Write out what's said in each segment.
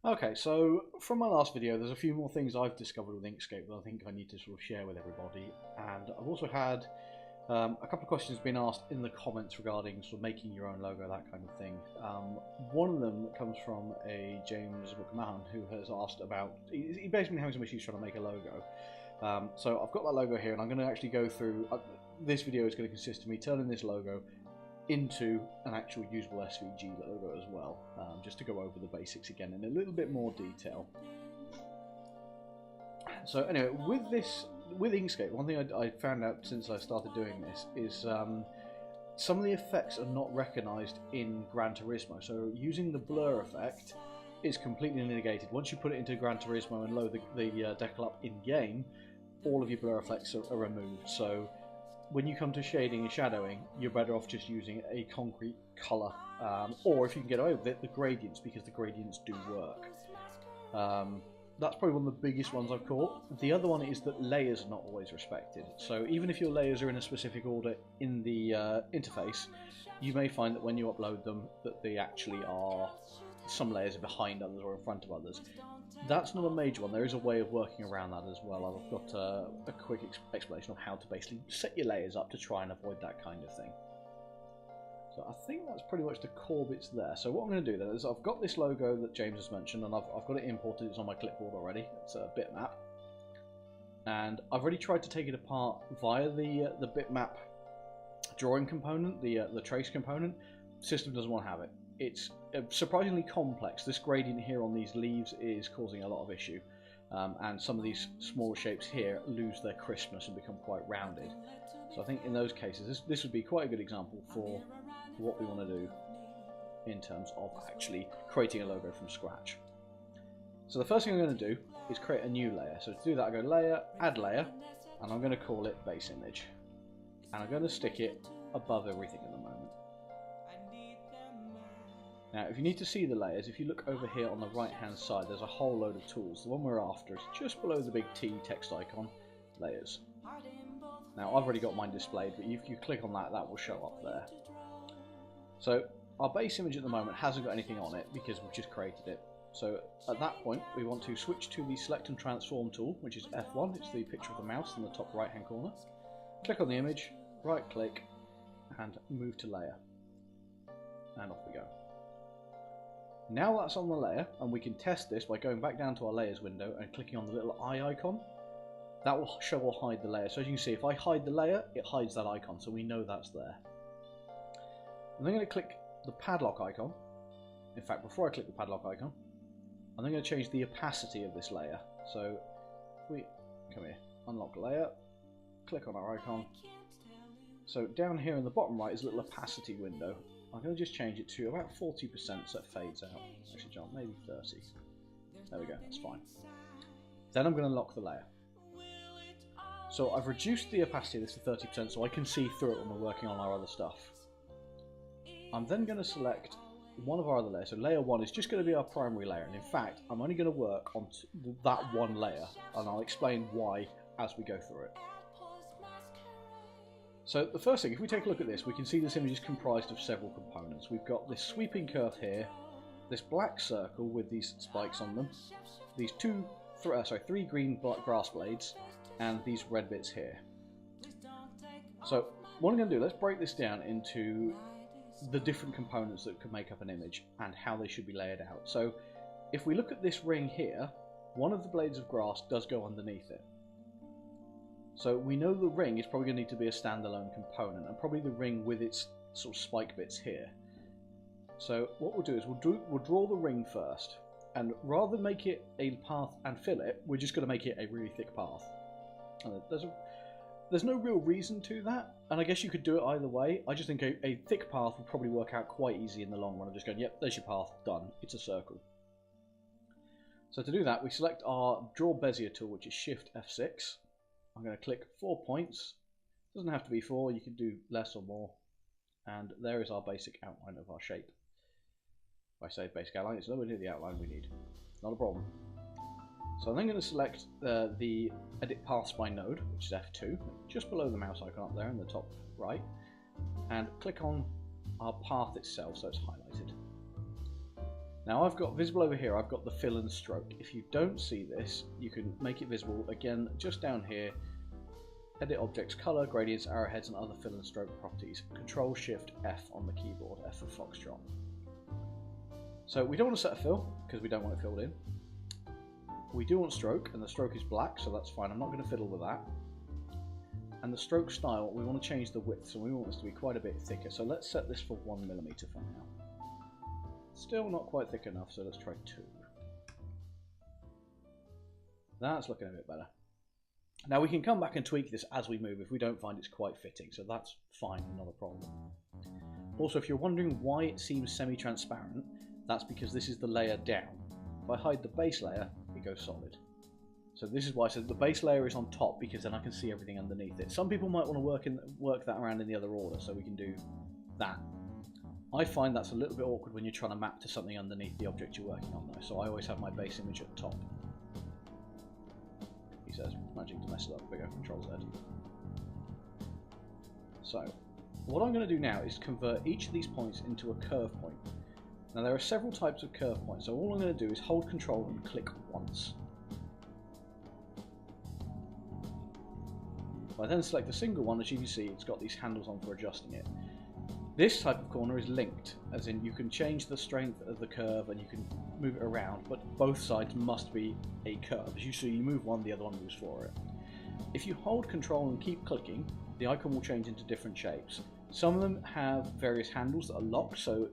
Okay, so from my last video, there's a few more things I've discovered with Inkscape that I think I need to sort of share with everybody, and I've also had a couple of questions being asked in the comments regarding sort of making your own logo, that kind of thing. One of them comes from a James McMahon who has asked about, he basically having some issues trying to make a logo. So I've got that logo here, and I'm going to actually go through, this video is going to consist of me turning this logo into an actual usable SVG logo as well, just to go over the basics again in a little bit more detail. So anyway, with Inkscape, one thing I found out since I started doing this is some of the effects are not recognised in Gran Turismo. So using the blur effect is completely negated. Once you put it into Gran Turismo and load the decal up in game, all of your blur effects are removed. So when you come to shading and shadowing, you're better off just using a concrete colour, or if you can get away with it, the gradients, because the gradients do work. That's probably one of the biggest ones I've caught. The other one is that layers are not always respected. So even if your layers are in a specific order in the interface, you may find that when you upload them that they actually are, some layers are behind others or in front of others. That's not a major one. There is a way of working around that as well. I've got a quick explanation of how to basically set your layers up to try and avoid that kind of thing. So I think that's pretty much the core bits there. So what I'm going to do then is I've got this logo that James has mentioned, and I've got it imported. It's on my clipboard already. It's a bitmap, and I've already tried to take it apart via the bitmap drawing component, the trace component. System doesn't want to have it. It's surprisingly complex. This gradient here on these leaves is causing a lot of issue, and some of these smaller shapes here lose their crispness and become quite rounded. So I think in those cases this would be quite a good example for what we want to do in terms of actually creating a logo from scratch. So the first thing I'm going to do is create a new layer. So to do that, I go Layer, Add Layer, and I'm going to call it Base Image, and I'm going to stick it above everything at the moment. Now, if you need to see the layers, if you look over here on the right hand side, there's a whole load of tools. The one we're after is just below the big T text icon, Layers. Now, I've already got mine displayed, but if you click on that, that will show up there. So our base image at the moment hasn't got anything on it because we've just created it. So at that point, we want to switch to the Select and Transform tool, which is F1. It's the picture of the mouse in the top right hand corner. Click on the image, right click, and move to Layer. And off we go. Now that's on the layer, and we can test this by going back down to our layers window and clicking on the little eye icon. That will show or hide the layer. So as you can see, if I hide the layer, it hides that icon, so we know that's there. I'm then going to click the padlock icon. In fact, before I click the padlock icon, I'm then going to change the opacity of this layer. So if we come here, unlock layer, click on our icon. So down here in the bottom right is a little opacity window. I'm going to just change it to about 40% so it fades out. Actually, John, maybe 30. There we go, that's fine. Then I'm going to lock the layer. So I've reduced the opacity of this to 30% so I can see through it when we're working on our other stuff. I'm then going to select one of our other layers. So layer 1 is just going to be our primary layer, and in fact I'm only going to work on that one layer, and I'll explain why as we go through it. So the first thing, if we take a look at this, we can see this image is comprised of several components. We've got this sweeping curve here, this black circle with these spikes on them, these three green grass blades, and these red bits here. So what I'm going to do, let's break this down into the different components that could make up an image and how they should be layered out. So if we look at this ring here, one of the blades of grass does go underneath it. So we know the ring is probably going to need to be a standalone component, and probably the ring with its sort of spike bits here. So what we'll do is we'll draw the ring first, and rather than make it a path and fill it, we're just going to make it a really thick path. And there's no real reason to that, and I guess you could do it either way. I just think a thick path will probably work out quite easy in the long run. I'm just going, yep, there's your path, done. It's a circle. So to do that, we select our Draw Bezier tool, which is Shift F6. I'm going to click 4 points. Doesn't have to be 4, you can do less or more. And there is our basic outline of our shape. If I say basic outline, it's nowhere near the outline we need. Not a problem. So I'm then going to select the Edit Paths by Node, which is F2, just below the mouse icon up there in the top right, and click on our path itself so it's highlighted. Now I've got visible over here, I've got the fill and stroke. If you don't see this, you can make it visible again just down here. Edit objects, color, gradients, arrowheads, and other fill and stroke properties. Control Shift F on the keyboard, F for Foxtrot. So we don't want to set a fill because we don't want it filled in. We do want stroke, and the stroke is black, so that's fine. I'm not going to fiddle with that. And the stroke style, we want to change the width, so we want this to be quite a bit thicker. So let's set this for 1mm for now. Still not quite thick enough, so let's try 2. That's looking a bit better. Now we can come back and tweak this as we move if we don't find it's quite fitting, so that's fine, not a problem. Also, if you're wondering why it seems semi-transparent, that's because this is the layer down. If I hide the base layer, it goes solid. So this is why I said the base layer is on top, because then I can see everything underneath it. Some people might want to work that around in the other order, so we can do that. I find that's a little bit awkward when you're trying to map to something underneath the object you're working on though, so I always have my base image at the top. He says, managing to mess it up, bigger Control Z. So, what I'm going to do now is convert each of these points into a curve point. Now there are several types of curve points, so all I'm going to do is hold Control and click once. If I then select a single one, as you can see, it's got these handles on for adjusting it. This type of corner is linked, as in you can change the strength of the curve and you can move it around, but both sides must be a curve. As you see, you move one, the other one moves for it. If you hold Control and keep clicking, the icon will change into different shapes. Some of them have various handles that are locked, so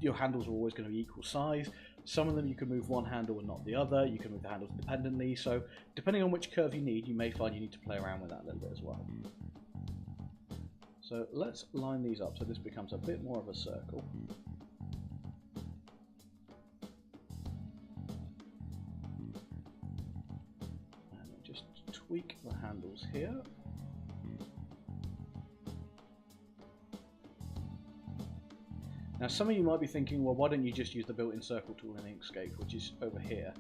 your handles are always going to be equal size. Some of them you can move one handle and not the other. You can move the handles independently, so depending on which curve you need, you may find you need to play around with that a little bit as well. So let's line these up so this becomes a bit more of a circle. And just tweak the handles here. Now some of you might be thinking, well, why don't you just use the built-in circle tool in Inkscape, which is over here.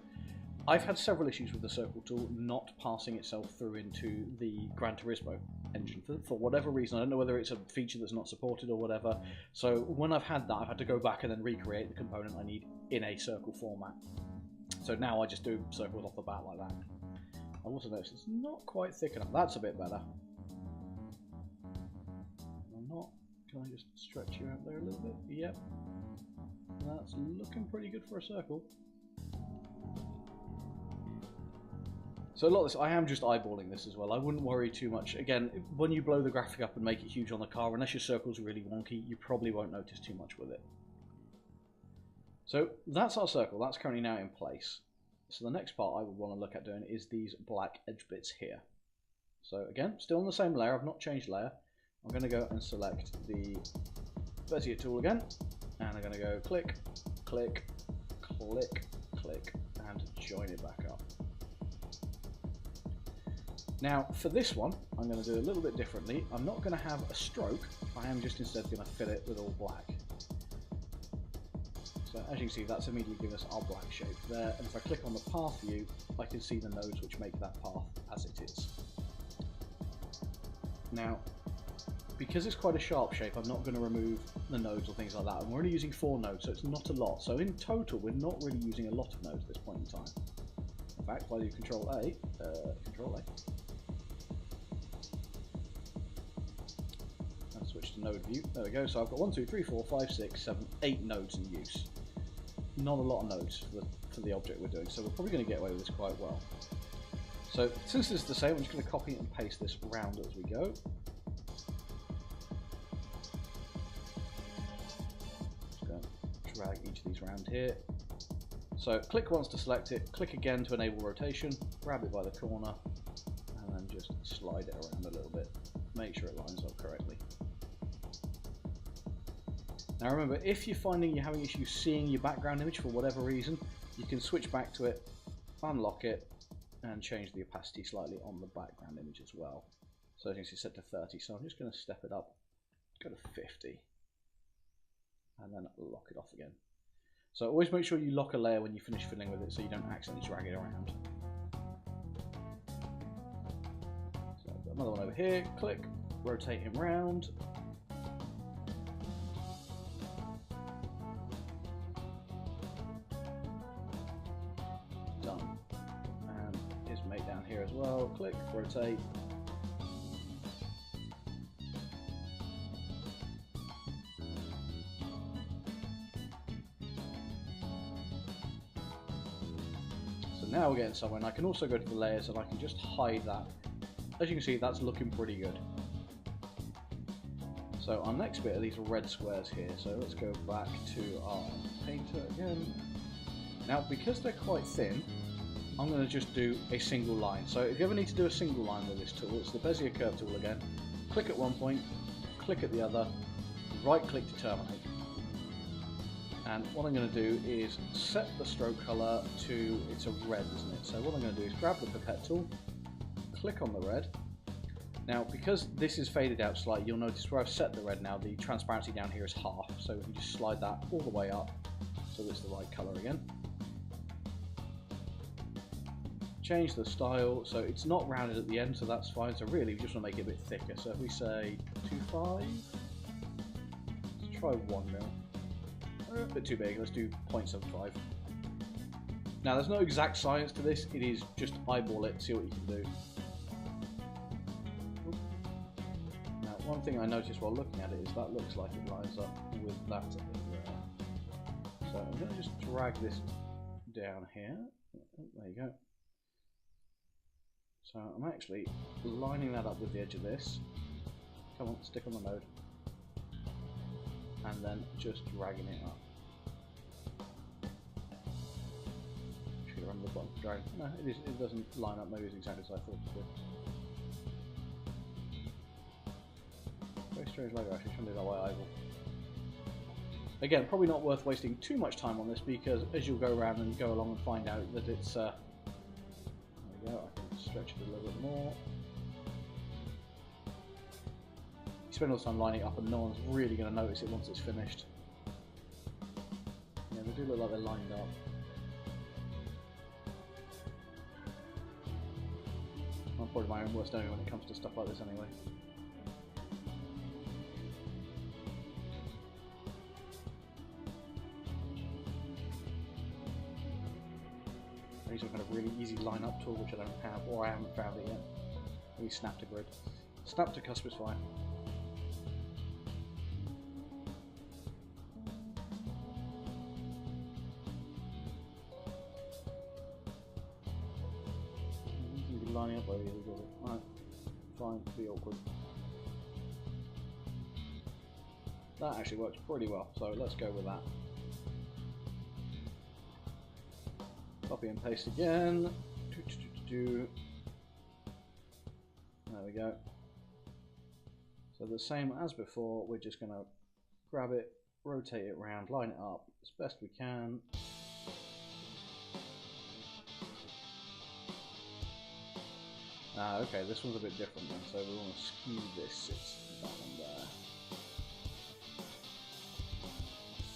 I've had several issues with the circle tool not passing itself through into the Gran Turismo engine for whatever reason. I don't know whether it's a feature that's not supported or whatever. So when I've had that, I've had to go back and then recreate the component I need in a circle format. So now I just do circles off the bat like that. I also noticed it's not quite thick enough. That's a bit better. Can I just stretch you out there a little bit? Yep. That's looking pretty good for a circle. So a lot of this, I am just eyeballing this as well. I wouldn't worry too much. Again, when you blow the graphic up and make it huge on the car, unless your circle's really wonky, you probably won't notice too much with it. So that's our circle. That's currently now in place. So the next part I would want to look at doing is these black edge bits here. So again, still on the same layer. I've not changed layer. I'm going to go and select the Bezier tool again, and I'm going to go click, click, click, click, and join it back up. Now for this one, I'm going to do a little bit differently. I'm not going to have a stroke, I am just instead going to fill it with all black. So as you can see, that's immediately given us our black shape there, and if I click on the path view, I can see the nodes which make that path as it is. Now, because it's quite a sharp shape, I'm not going to remove the nodes or things like that. And we're only using 4 nodes, so it's not a lot. So in total, we're not really using a lot of nodes at this point in time. In fact, if I do Control A, and switch to node view, there we go. So I've got 1, 2, 3, 4, 5, 6, 7, 8 nodes in use. Not a lot of nodes for the object we're doing, so we're probably going to get away with this quite well. So since this is the same, I'm just going to copy and paste this round as we go. Drag each of these around here. So click once to select it, click again to enable rotation, grab it by the corner, and then just slide it around a little bit. Make sure it lines up correctly. Now remember, if you're finding you're having issues seeing your background image for whatever reason, you can switch back to it, unlock it, and change the opacity slightly on the background image as well. So as you can see, set to 30, so I'm just going to step it up, go to 50. And then lock it off again. So always make sure you lock a layer when you finish fiddling with it so you don't accidentally drag it around. So I've got another one over here, click, rotate him round. here as well. Click, rotate. So now we're getting somewhere, and I can also go to the layers and I can just hide that. As you can see, that's looking pretty good. So our next bit are these red squares here. So let's go back to our painter again. Now, because they're quite thin, I'm going to just do a single line. So if you ever need to do a single line with this tool, it's the Bezier Curve tool again. Click at one point, click at the other, right click to terminate. And what I'm going to do is set the stroke color to, it's a red, isn't it? So what I'm going to do is grab the pipette tool, click on the red. Now, because this is faded out slightly, you'll notice where I've set the red now, the transparency down here is half. So we can just slide that all the way up so it's the right color again. Change the style, so it's not rounded at the end, so that's fine. So really, we just want to make it a bit thicker. So if we say 2.5, let's try 1 mil. A bit too big, let's do 0.75. Now, there's no exact science to this, it is just eyeball it, see what you can do. Now, one thing I noticed while looking at it is that looks like it lines up with that there. So I'm going to just drag this down here. There you go. So I'm actually lining that up with the edge of this. Come on, stick on the node. And then just dragging it up. Should remember the button to drag. No, it doesn't line up maybe as exactly as I thought it would. Very strange logo actually, trying to do that white eyeball. Again, probably not worth wasting too much time on this because as you'll go around and go along and find out that it's there we go, I can stretch it a little bit more. You spend all the time lining it up and no one's really going to notice it once it's finished. Yeah, they do look like they're lined up. I'm probably my own worst enemy when it comes to stuff like this anyway. I need some kind of really easy line-up tool which I don't have, or I haven't found it yet. Maybe snap to grid. Snap to cusp is fine. Lining up over here, does it? Right, fine, be awkward. That actually works pretty well, so let's go with that. Copy and paste again. There we go. So the same as before, we're just going to grab it, rotate it around, line it up as best we can. Ah, okay, this one's a bit different then, so we want to skew this, it's that one there.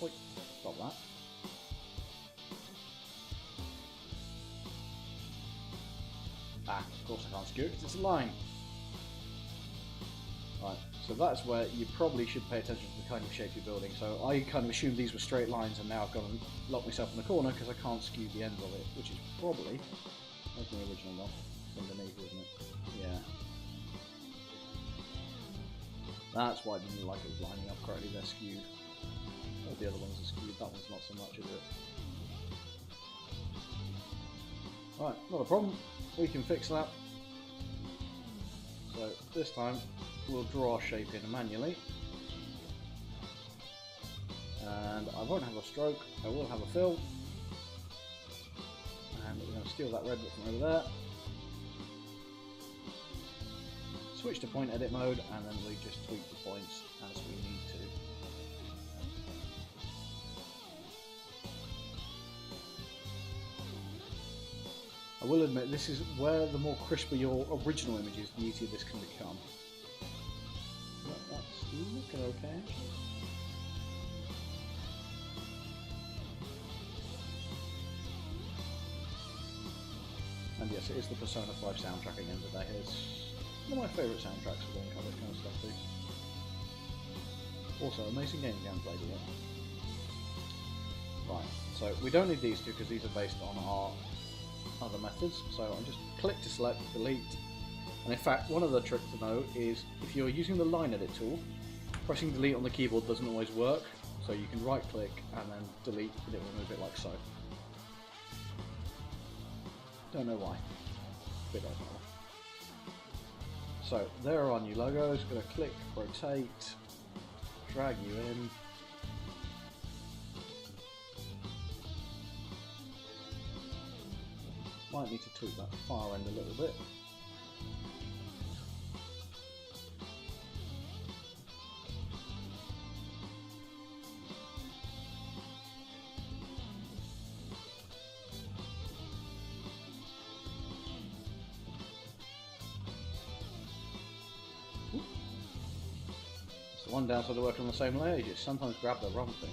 Wait, stop that. Ah, of course I can't skew it because it's a line. Right, so that's where you probably should pay attention to the kind of shape you're building. So I kind of assumed these were straight lines and now I've got to lock myself in the corner because I can't skew the ends of it, which is probably, that's the original one. Underneath, isn't it? Yeah. That's why I didn't like it lining up correctly, they're skewed. All the other ones are skewed, that one's not so much, is it? Right, not a problem. We can fix that. So this time we'll draw a shape in manually. And I won't have a stroke, I will have a fill. And we're going to steal that red bit from over there. Switch to point edit mode, and then we just tweak the points as we need to. I will admit, this is where the more crisper your original image is, the easier this can become. But that's looking okay. And yes, it is the Persona 5 soundtrack again today. It's one of my favourite soundtracks for doing this kind of stuff too. Also, amazing game if you haven't played it yet. Right, so we don't need these two because these are based on our other methods. So I'll just click to select, delete. And in fact, one other trick to know is if you're using the line edit tool, pressing delete on the keyboard doesn't always work. So you can right click and then delete and it will move it like so. Don't know why. Bit odd. So there are our new logos. Going to click, rotate, drag you in. Might need to tweak that far end a little bit. It's the one downside of working on the same layer, you just sometimes grab the wrong thing.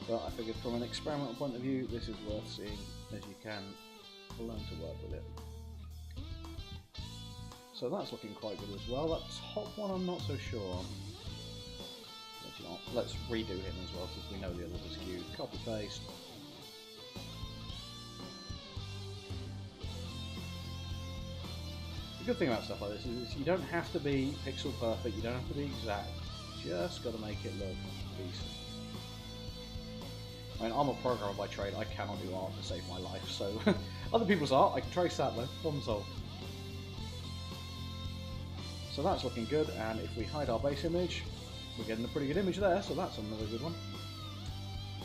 But I figured from an experimental point of view, this is worth seeing as you can learn to work with it. So that's looking quite good as well. That top one I'm not so sure on. Let's redo him as well since we know the others are skewed. Copy paste. The good thing about stuff like this is you don't have to be pixel perfect, you don't have to be exact, you just got to make it look decent. I mean, I'm a programmer by trade, I cannot do art to save my life, so other people's art, I can trace that though, problem solved. So that's looking good, and if we hide our base image, we're getting a pretty good image there, so that's another good one.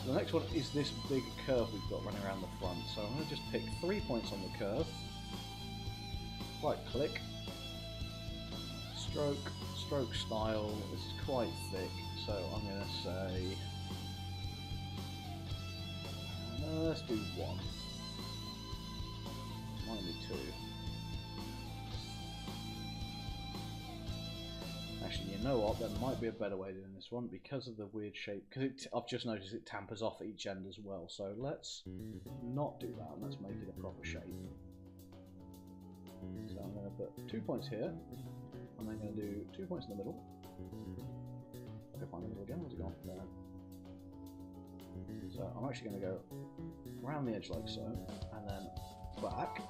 The next one is this big curve we've got running around the front, so I'm going to just pick 3 points on the curve, right click, stroke style, this is quite thick, so I'm going to say, let's do 1, might be 2. Actually, you know what, there might be a better way of doing this one because of the weird shape, because I've just noticed it tampers off at each end as well, so let's not do that and let's make it a proper shape. So I'm going to put 2 points here, and then going to do 2 points in the middle. I'll go find the middle again, where's it gone? There. So I'm actually going to go around the edge like so, and then back.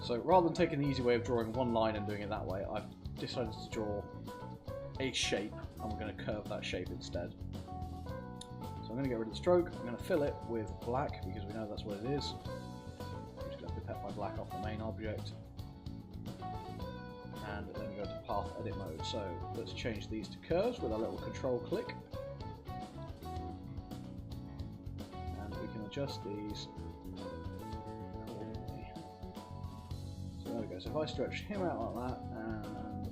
So rather than taking the easy way of drawing one line and doing it that way, I've decided to draw a shape, and we're going to curve that shape instead. So I'm going to get rid of the stroke, I'm going to fill it with black, because we know that's what it is. I'm just going to pipette my black off the main object. And then go to path edit mode. So let's change these to curves with a little control click. And we can adjust these. So there we go. So if I stretch him out like that, and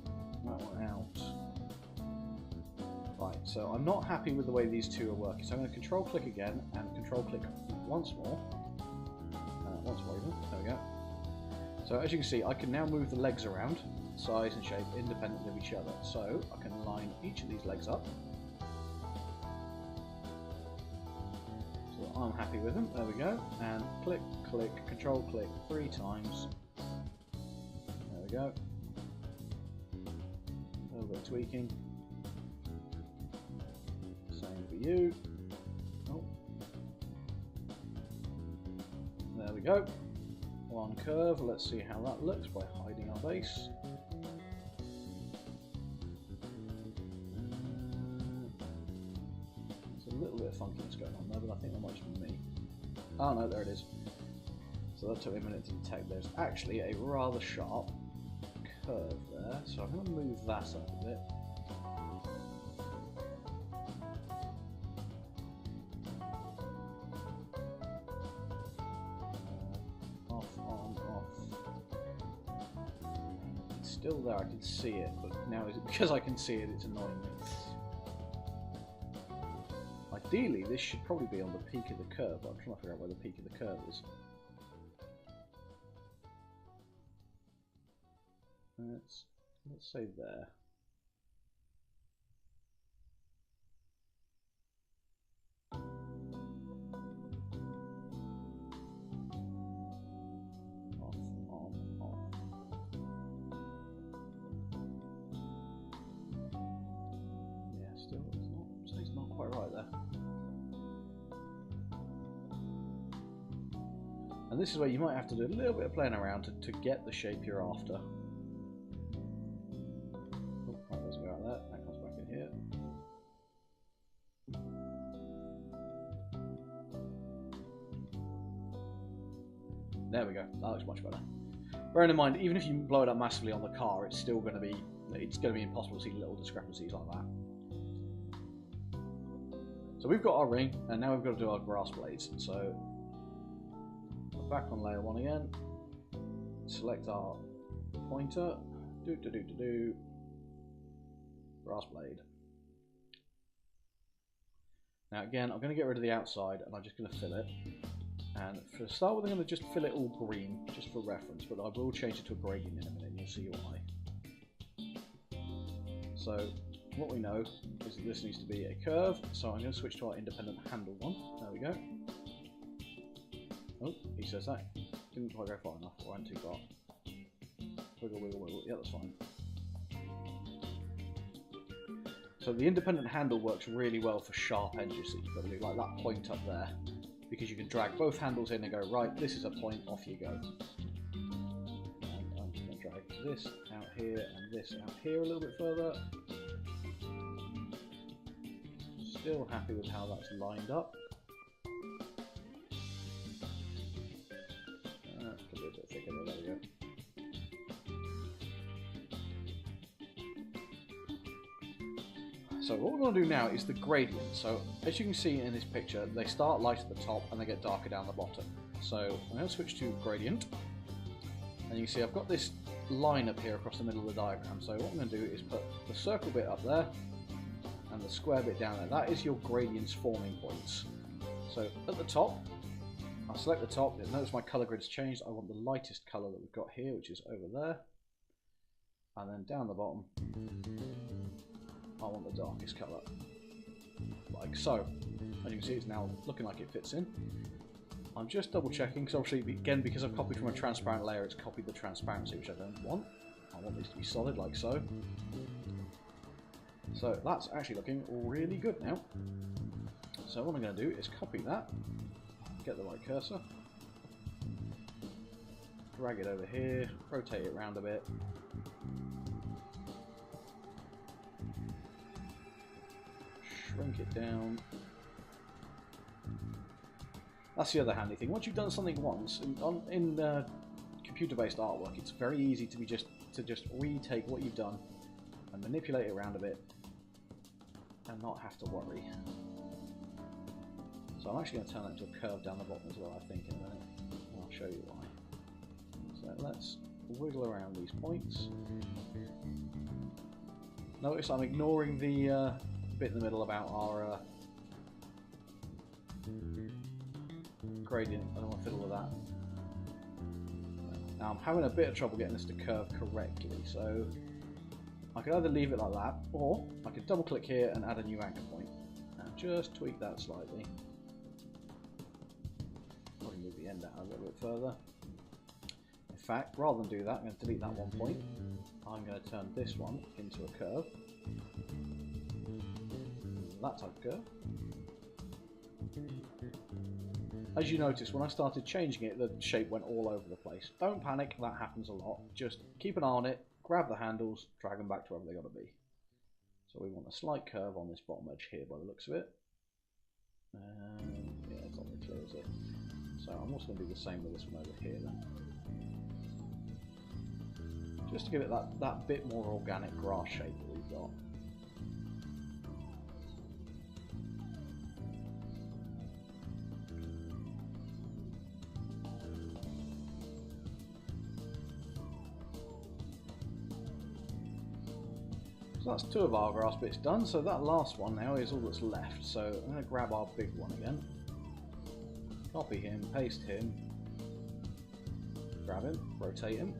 that one out. Right, so I'm not happy with the way these two are working. So I'm going to control click again, and control click once more. Once more even. There we go. So as you can see, I can now move the legs around, size and shape independently of each other. So I can line each of these legs up. So I'm happy with them. There we go. And click, click, control click 3 times. There we go. A little bit of tweaking. Same for you. Oh. There we go. One curve. Let's see how that looks by hiding our base. There's a little bit of funkiness going on there, but I think that might just be me. Oh no, there it is. So that took me a minute to detect. There's actually a rather sharp curve there, so I'm going to move that up a bit. Still there, I can see it, but now is it because I can see it, it's annoying me. Ideally, this should probably be on the peak of the curve, but I'm trying to figure out where the peak of the curve is. Let's say there. Still, it's not quite right there. And this is where you might have to do a little bit of playing around to get the shape you're after. Oh, that doesn't go out there. That comes back in here. There we go. That looks much better. Bearing in mind, even if you blow it up massively on the car, it's still going to be impossible to see little discrepancies like that. So we've got our ring, and now we've got to do our grass blades. So we're back on layer 1 again. Select our pointer. Grass blade. Now again, I'm going to get rid of the outside, and I'm just going to fill it. And for start with, I'm going to just fill it all green, just for reference, but I will change it to a gradient in a minute, and you'll see why. So, what we know is that this needs to be a curve, so I'm going to switch to our independent handle one. There we go. Oh, he says that. Didn't quite go far enough, or I went too far. Wiggle, wiggle, wiggle. Yeah, that's fine. So the independent handle works really well for sharp edges, so you've got to do like that point up there. Because you can drag both handles in and go, right, this is a point, off you go. And I'm just going to drag this out here and this out here a little bit further. Still happy with how that's lined up. Could be a bit thicker there, there we go. So what we're going to do now is the gradient. So as you can see in this picture, they start light at the top and they get darker down the bottom. So I'm going to switch to gradient, and you can see I've got this line up here across the middle of the diagram. So what I'm going to do is put the circle bit up there and the square bit down there. That is your gradients forming points. So at the top, I'll select the top. Notice my color grid's changed. I want the lightest color that we've got here, which is over there. And then down the bottom, I want the darkest colour, like so. As you can see, it's now looking like it fits in. I'm just double checking, because obviously, again, because I've copied from a transparent layer, it's copied the transparency, which I don't want. I want these to be solid, like so. So that's actually looking really good now. So what I'm going to do is copy that, get the right cursor, drag it over here, rotate it around a bit. Shrink it down. That's the other handy thing. Once you've done something once, in computer-based artwork, it's very easy to just retake what you've done and manipulate it around a bit and not have to worry. So I'm actually going to turn that into a curve down the bottom as well, I think, in a minute. And I'll show you why. So let's wiggle around these points. Notice I'm ignoring the bit in the middle about our gradient. I don't want to fiddle with that. Now I'm having a bit of trouble getting this to curve correctly, so I could either leave it like that, or I could double click here and add a new anchor point and just tweak that slightly. Probably move the end out a little bit further. In fact, rather than do that, I'm going to delete that one point. I'm going to turn this one into a curve. That type of curve. As you notice, when I started changing it, the shape went all over the place. Don't panic, that happens a lot. Just keep an eye on it, grab the handles, drag them back to wherever they got to be. So we want a slight curve on this bottom edge here by the looks of it. Yeah, it's not very clear, is it? So I'm also going to do the same with this one over here then. Just to give it that bit more organic grass shape that we've got. So that's two of our grass bits done, so that last one now is all that's left. So I'm going to grab our big one again, copy him, paste him, grab him, rotate him.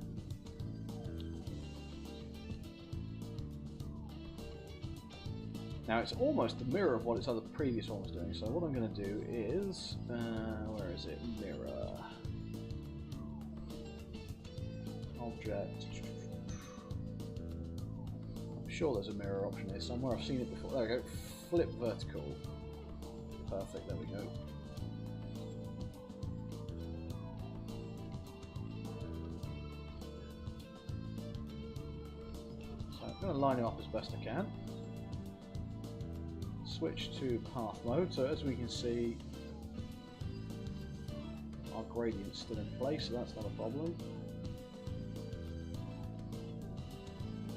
Now it's almost the mirror of what its other previous one was doing, so what I'm going to do is, where is it? Mirror. Object. I'm sure there's a mirror option here somewhere, I've seen it before. There we go, flip vertical. Perfect, there we go. I'm going to line it up as best I can. Switch to path mode, so as we can see, our gradient's still in place, so that's not a problem.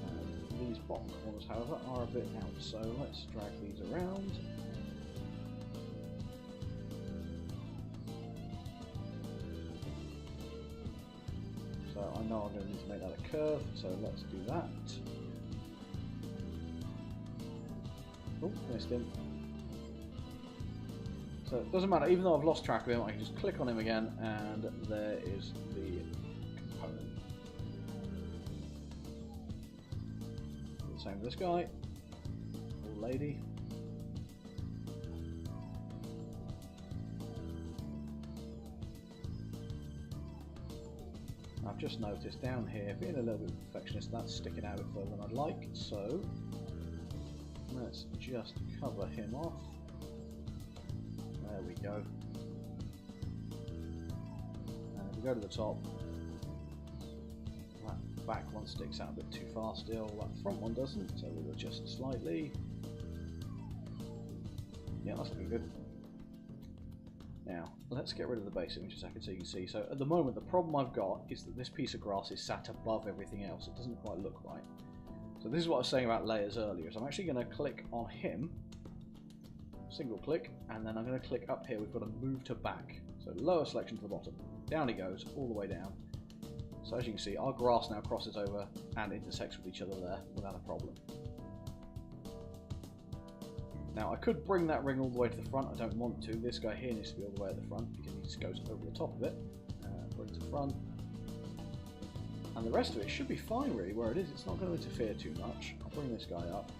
And these bottom corners, however, are a bit out, so let's drag these around. So I know I'm going to need to make that a curve, so let's do that. Oh, missed him. So it doesn't matter, even though I've lost track of him, I can just click on him again, and there is the component. Do the same with this guy, or lady. I've just noticed down here, being a little bit perfectionist, that's sticking out a bit further than I'd like, so let's just cover him off. There we go. And if we go to the top, that back one sticks out a bit too far still, that front one doesn't, so we'll adjust slightly. Yeah, that's looking good. Now, let's get rid of the base image a second so you can see. So at the moment, the problem I've got is that this piece of grass is sat above everything else. It doesn't quite look right. So this is what I was saying about layers earlier. So I'm actually going to click on him, single click, and then I'm going to click up here. We've got to move to back. So lower selection to the bottom. Down he goes, all the way down. So as you can see, our grass now crosses over and intersects with each other there without a problem. Now I could bring that ring all the way to the front. I don't want to. This guy here needs to be all the way at the front because he just goes over the top of it. Bring it to front. And the rest of it should be fine really where it is. It's not going to interfere too much. I'll bring this guy up.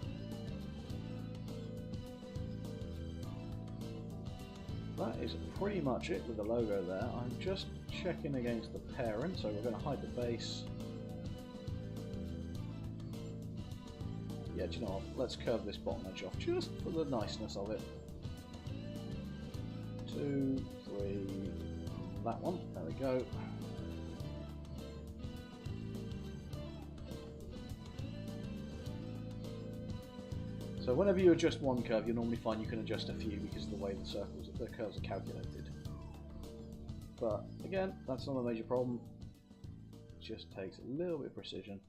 That is pretty much it with the logo there. I'm just checking against the parent, so we're going to hide the base. Yeah, do you know what? Let's curve this bottom edge off just for the niceness of it. 2, 3, that one. There we go. So whenever you adjust one curve, you'll normally find you can adjust a few because of the way the curves are calculated. But again, that's not a major problem. It just takes a little bit of precision.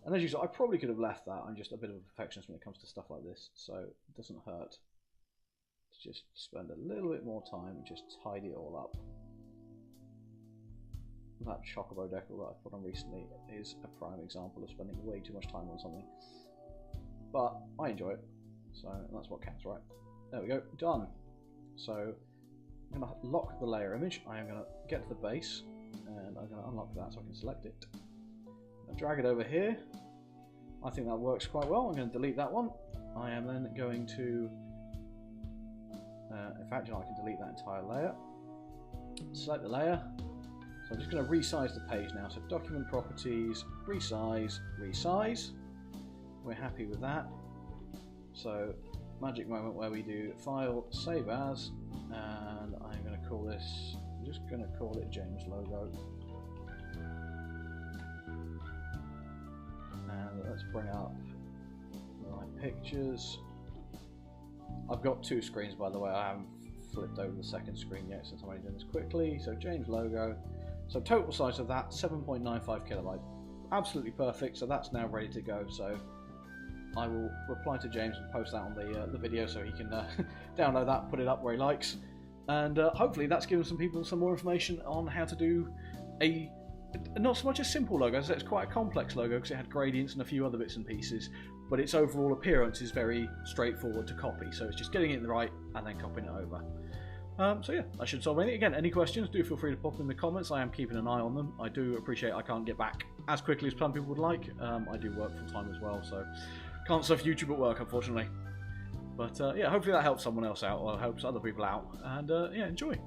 And as you saw, I probably could have left that. I'm just a bit of a perfectionist when it comes to stuff like this, so it doesn't hurt to just spend a little bit more time and just tidy it all up. That Chocobo decal that I've put on recently is a prime example of spending way too much time on something. But I enjoy it, so that's what counts, right? There we go, done. So I'm going to lock the layer image. I am going to get to the base, and I'm going to unlock that so I can select it. I'll drag it over here. I think that works quite well. I'm going to delete that one. I am then going to, in fact, I can delete that entire layer. Select the layer. So I'm just going to resize the page now. So document properties, resize, resize. We're happy with that. So magic moment where we do file, save as, and I'm going to call this, I'm just going to call it James logo. And let's bring up my pictures. I've got two screens, by the way. I haven't flipped over the second screen yet since I'm only doing this quickly. So James logo. So total size of that 7.95 kilobyte. Absolutely perfect. So that's now ready to go. So I will reply to James and post that on the video so he can download that, put it up where he likes, and hopefully that's given some people some more information on how to do a not so much a simple logo. As I said, it's quite a complex logo because it had gradients and a few other bits and pieces, but its overall appearance is very straightforward to copy. So it's just getting it right and then copying it over. So yeah, that should solve anything. Again, any questions, do feel free to pop them in the comments. I am keeping an eye on them. I do appreciate I can't get back as quickly as some people would like. I do work full time as well, so can't surf YouTube at work, unfortunately. But yeah, hopefully that helps someone else out or helps other people out. And yeah, enjoy.